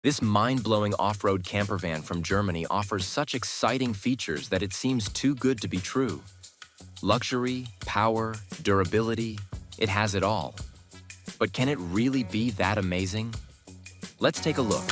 This mind-blowing off-road camper van from Germany offers such exciting features that it seems too good to be true. Luxury, power, durability, it has it all. But can it really be that amazing? Let's take a look.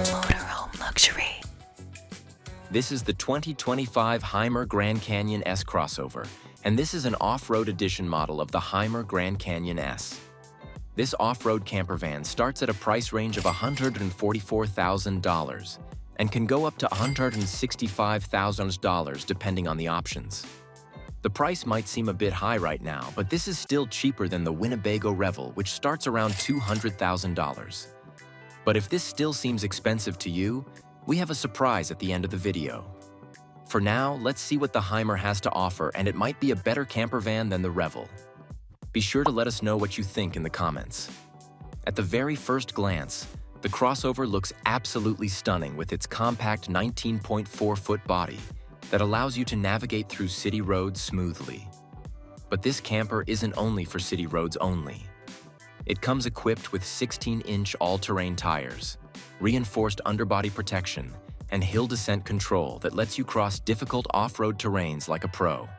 Motorhome luxury. This is the 2025 HYMER Grand Canyon S crossover, and this is an off-road edition model of the HYMER Grand Canyon S. This off-road camper van starts at a price range of $144,000 and can go up to $165,000 depending on the options. The price might seem a bit high right now, but this is still cheaper than the Winnebago Revel, which starts around $200,000. But if this still seems expensive to you, we have a surprise at the end of the video. For now, let's see what the HYMER has to offer, and it might be a better camper van than the Revel. Be sure to let us know what you think in the comments. At the very first glance, the crossover looks absolutely stunning with its compact 19.4-foot body that allows you to navigate through city roads smoothly. But this camper isn't only for city roads only. It comes equipped with 16-inch all-terrain tires, reinforced underbody protection, and hill descent control that lets you cross difficult off-road terrains like a pro.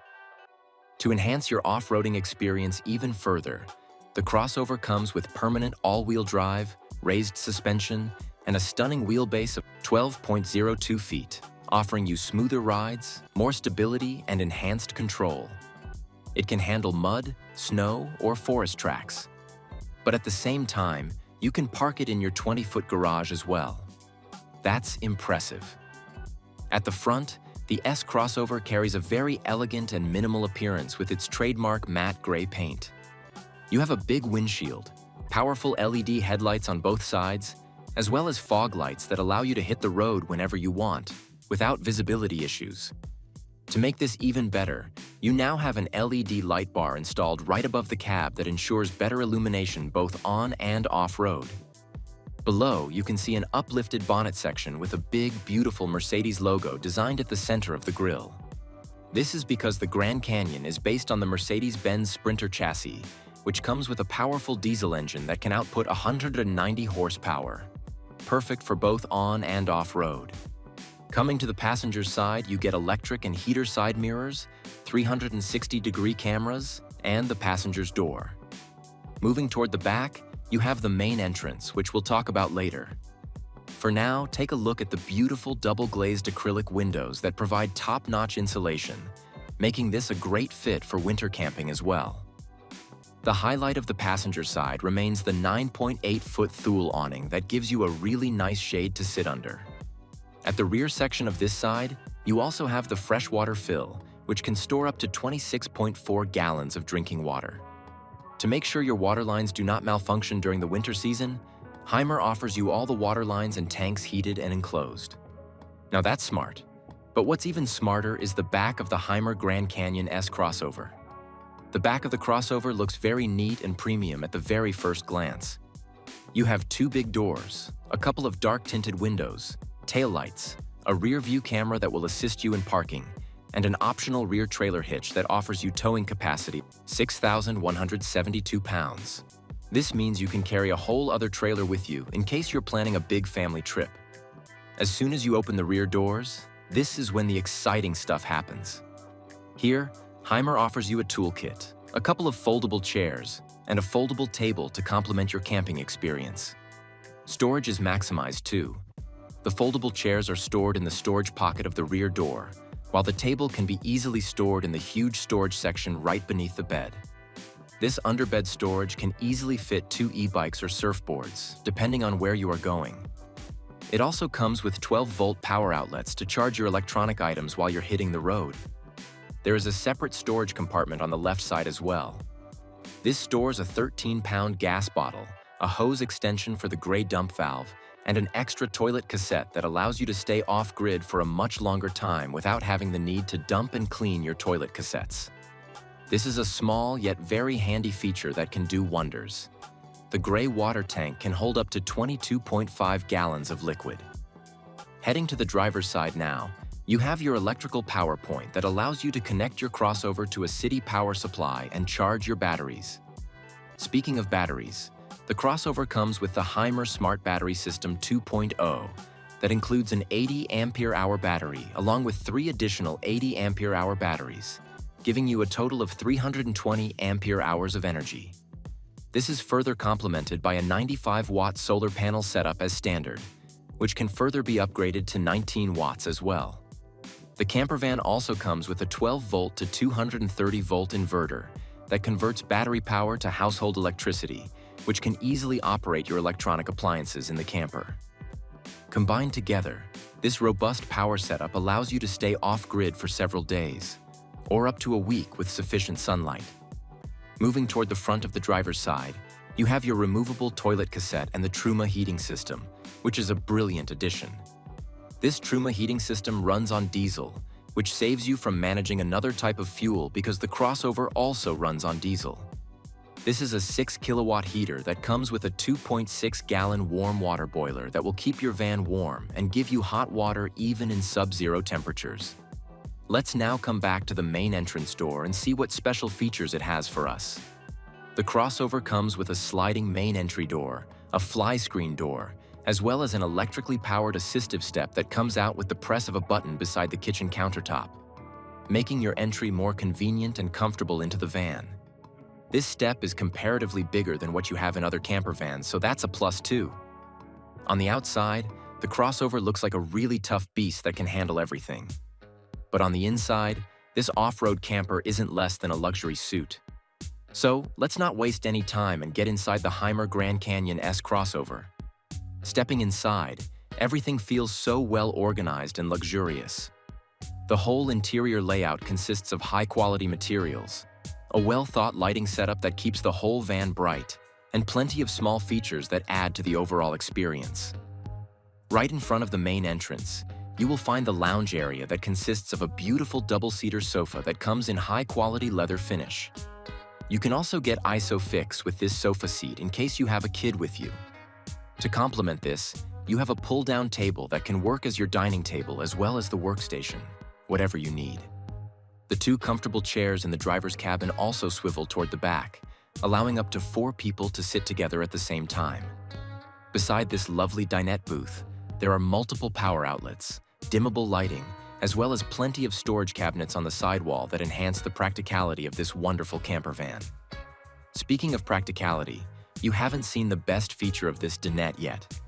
To enhance your off-roading experience even further, the crossover comes with permanent all-wheel drive, raised suspension, and a stunning wheelbase of 12.02 feet, offering you smoother rides, more stability, and enhanced control. It can handle mud, snow, or forest tracks. But at the same time, you can park it in your 20-foot garage as well. That's impressive. At the front, the S crossover carries a very elegant and minimal appearance with its trademark matte gray paint. You have a big windshield, powerful LED headlights on both sides, as well as fog lights that allow you to hit the road whenever you want, without visibility issues. To make this even better, you now have an LED light bar installed right above the cab that ensures better illumination both on and off-road. Below, you can see an uplifted bonnet section with a big, beautiful Mercedes logo designed at the center of the grille. This is because the Grand Canyon is based on the Mercedes-Benz Sprinter chassis, which comes with a powerful diesel engine that can output 190 horsepower, perfect for both on and off-road. Coming to the passenger's side, you get electric and heater side mirrors, 360-degree cameras, and the passenger's door. Moving toward the back, you have the main entrance, which we'll talk about later. For now, take a look at the beautiful double-glazed acrylic windows that provide top-notch insulation, making this a great fit for winter camping as well. The highlight of the passenger side remains the 9.8-foot Thule awning that gives you a really nice shade to sit under. At the rear section of this side, you also have the freshwater fill, which can store up to 26.4 gallons of drinking water. To make sure your water lines do not malfunction during the winter season, HYMER offers you all the water lines and tanks heated and enclosed. Now that's smart. But what's even smarter is the back of the HYMER Grand Canyon S crossover. The back of the crossover looks very neat and premium at the very first glance. You have two big doors, a couple of dark-tinted windows, taillights, a rear-view camera that will assist you in parking, and an optional rear trailer hitch that offers you towing capacity, 6,172 pounds. This means you can carry a whole other trailer with you in case you're planning a big family trip. As soon as you open the rear doors, this is when the exciting stuff happens. Here, HYMER offers you a toolkit, a couple of foldable chairs, and a foldable table to complement your camping experience. Storage is maximized too. The foldable chairs are stored in the storage pocket of the rear door, while the table can be easily stored in the huge storage section right beneath the bed. This underbed storage can easily fit 2 e-bikes or surfboards, depending on where you are going. It also comes with 12-volt power outlets to charge your electronic items while you're hitting the road. There is a separate storage compartment on the left side as well. This stores a 13-pound gas bottle, a hose extension for the gray dump valve, and an extra toilet cassette that allows you to stay off-grid for a much longer time without having the need to dump and clean your toilet cassettes. This is a small yet very handy feature that can do wonders. The gray water tank can hold up to 22.5 gallons of liquid. Heading to the driver's side now, You have your electrical power point that allows you to connect your crossover to a city power supply and charge your batteries. Speaking of batteries, the crossover comes with the HYMER Smart Battery System 2.0 that includes an 80 ampere-hour battery along with 3 additional 80 ampere-hour batteries, giving you a total of 320 ampere-hours of energy. This is further complemented by a 95-watt solar panel setup as standard, which can further be upgraded to 19 watts as well. The campervan also comes with a 12-volt to 230-volt inverter that converts battery power to household electricity, which can easily operate your electronic appliances in the camper. Combined together, this robust power setup allows you to stay off-grid for several days, or up to a week with sufficient sunlight. Moving toward the front of the driver's side, you have your removable toilet cassette and the Truma heating system, which is a brilliant addition. This Truma heating system runs on diesel, which saves you from managing another type of fuel because the crossover also runs on diesel. This is a 6-kilowatt heater that comes with a 2.6-gallon warm water boiler that will keep your van warm and give you hot water even in sub-zero temperatures. Let's now come back to the main entrance door and see what special features it has for us. The crossover comes with a sliding main entry door, a fly screen door, as well as an electrically powered assistive step that comes out with the press of a button beside the kitchen countertop, making your entry more convenient and comfortable into the van. This step is comparatively bigger than what you have in other camper vans, so that's a plus too. On the outside, the crossover looks like a really tough beast that can handle everything. But on the inside, this off-road camper isn't less than a luxury suite. So let's not waste any time and get inside the HYMER Grand Canyon S crossover. Stepping inside, everything feels so well organized and luxurious. The whole interior layout consists of high-quality materials, a well-thought lighting setup that keeps the whole van bright, and plenty of small features that add to the overall experience. Right in front of the main entrance, you will find the lounge area that consists of a beautiful double-seater sofa that comes in high-quality leather finish. You can also get ISOFIX with this sofa seat in case you have a kid with you. To complement this, you have a pull-down table that can work as your dining table as well as the workstation, whatever you need. The 2 comfortable chairs in the driver's cabin also swivel toward the back, allowing up to 4 people to sit together at the same time. Beside this lovely dinette booth, there are multiple power outlets, dimmable lighting, as well as plenty of storage cabinets on the sidewall that enhance the practicality of this wonderful camper van. Speaking of practicality, you haven't seen the best feature of this dinette yet.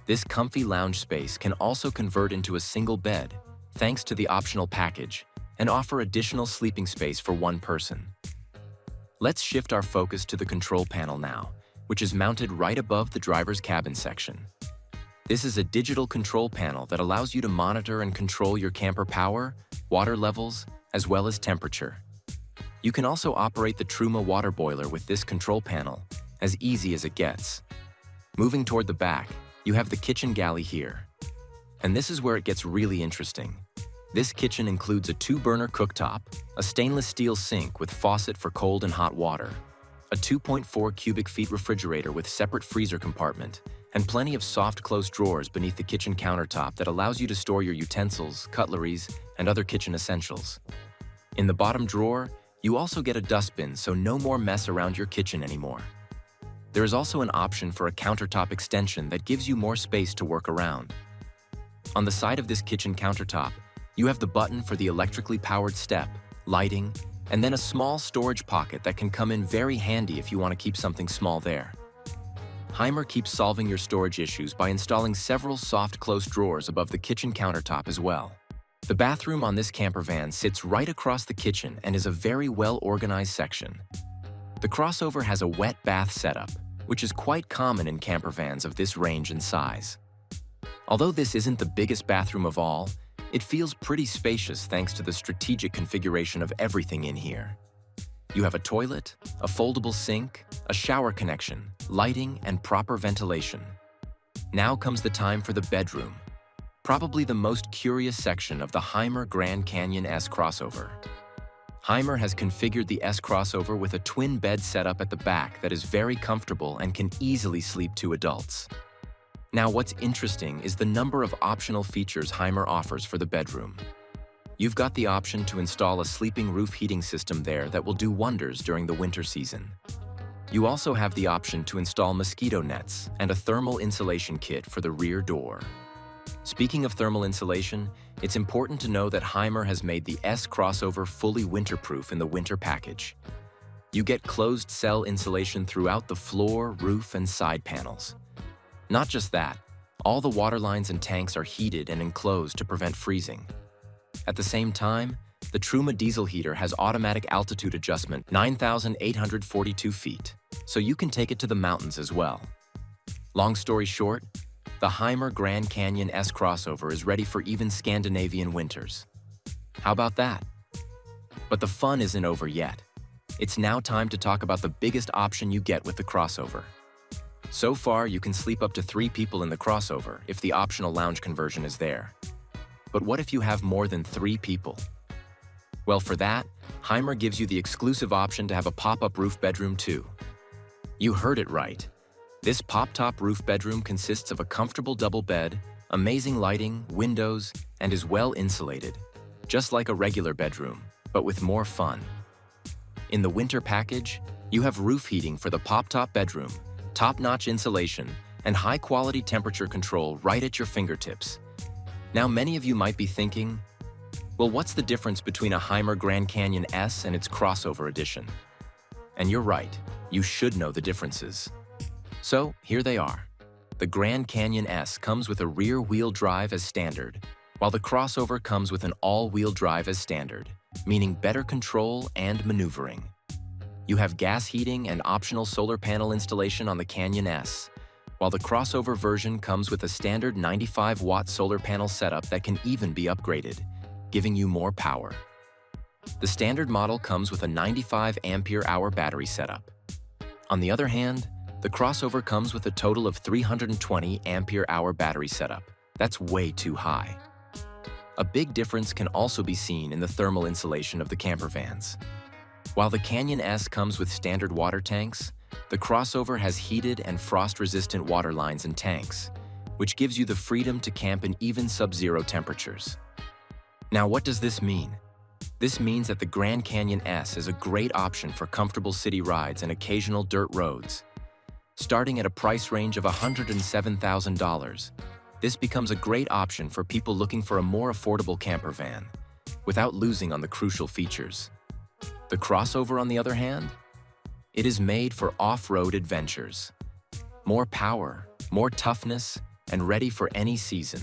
This comfy lounge space can also convert into a single bed, thanks to the optional package, and offer additional sleeping space for 1 person. Let's shift our focus to the control panel now, which is mounted right above the driver's cabin section. This is a digital control panel that allows you to monitor and control your camper power, water levels, as well as temperature. You can also operate the Truma water boiler with this control panel, as easy as it gets. Moving toward the back, you have the kitchen galley here. And this is where it gets really interesting. This kitchen includes a 2-burner cooktop, a stainless steel sink with faucet for cold and hot water, a 2.4 cubic feet refrigerator with separate freezer compartment, and plenty of soft-close drawers beneath the kitchen countertop that allows you to store your utensils, cutleries, and other kitchen essentials. In the bottom drawer, you also get a dustbin, so no more mess around your kitchen anymore. There is also an option for a countertop extension that gives you more space to work around. On the side of this kitchen countertop, you have the button for the electrically powered step, lighting, and then a small storage pocket that can come in very handy if you want to keep something small there. HYMER keeps solving your storage issues by installing several soft close drawers above the kitchen countertop as well. The bathroom on this camper van sits right across the kitchen and is a very well-organized section. The crossover has a wet bath setup, which is quite common in camper vans of this range and size. Although this isn't the biggest bathroom of all, it feels pretty spacious thanks to the strategic configuration of everything in here. You have a toilet, a foldable sink, a shower connection, lighting, and proper ventilation. Now comes the time for the bedroom, probably the most curious section of the HYMER Grand Canyon S crossover. HYMER has configured the S crossover with a twin bed setup at the back that is very comfortable and can easily sleep 2 adults. Now, what's interesting is the number of optional features HYMER offers for the bedroom. You've got the option to install a sleeping roof heating system there that will do wonders during the winter season. You also have the option to install mosquito nets and a thermal insulation kit for the rear door. Speaking of thermal insulation, it's important to know that HYMER has made the S crossover fully winterproof in the winter package. You get closed cell insulation throughout the floor, roof, and side panels. Not just that, all the water lines and tanks are heated and enclosed to prevent freezing. At the same time, the Truma diesel heater has automatic altitude adjustment 9,842 feet, so you can take it to the mountains as well. Long story short, the HYMER Grand Canyon S crossover is ready for even Scandinavian winters. How about that? But the fun isn't over yet. It's now time to talk about the biggest option you get with the crossover. So far, you can sleep up to 3 people in the crossover if the optional lounge conversion is there. But what if you have more than 3 people? Well, for that, HYMER gives you the exclusive option to have a pop-up roof bedroom too. You heard it right. This pop-top roof bedroom consists of a comfortable double bed, amazing lighting, windows, and is well insulated, just like a regular bedroom, but with more fun. In the winter package, you have roof heating for the pop-top bedroom, top-notch insulation, and high-quality temperature control right at your fingertips. Now, many of you might be thinking, well, what's the difference between a HYMER Grand Canyon S and its crossover edition? And you're right, you should know the differences. So, here they are. The Grand Canyon S comes with a rear-wheel drive as standard, while the crossover comes with an all-wheel drive as standard, meaning better control and maneuvering. You have gas heating and optional solar panel installation on the Canyon S, while the crossover version comes with a standard 95-watt solar panel setup that can even be upgraded, giving you more power. The standard model comes with a 95 ampere-hour battery setup. On the other hand, the crossover comes with a total of 320 ampere-hour battery setup. That's way too high. A big difference can also be seen in the thermal insulation of the camper vans. While the Canyon S comes with standard water tanks, the crossover has heated and frost-resistant water lines and tanks, which gives you the freedom to camp in even sub-zero temperatures. Now, what does this mean? This means that the Grand Canyon S is a great option for comfortable city rides and occasional dirt roads. Starting at a price range of $107,000, this becomes a great option for people looking for a more affordable camper van, without losing on the crucial features. The crossover, on the other hand, it is made for off-road adventures. More power, more toughness, and ready for any season.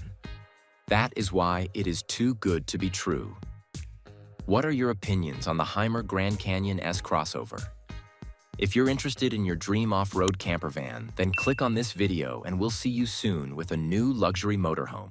That is why it is too good to be true. What are your opinions on the HYMER Grand Canyon S crossover? If you're interested in your dream off-road camper van, then click on this video and we'll see you soon with a new luxury motorhome.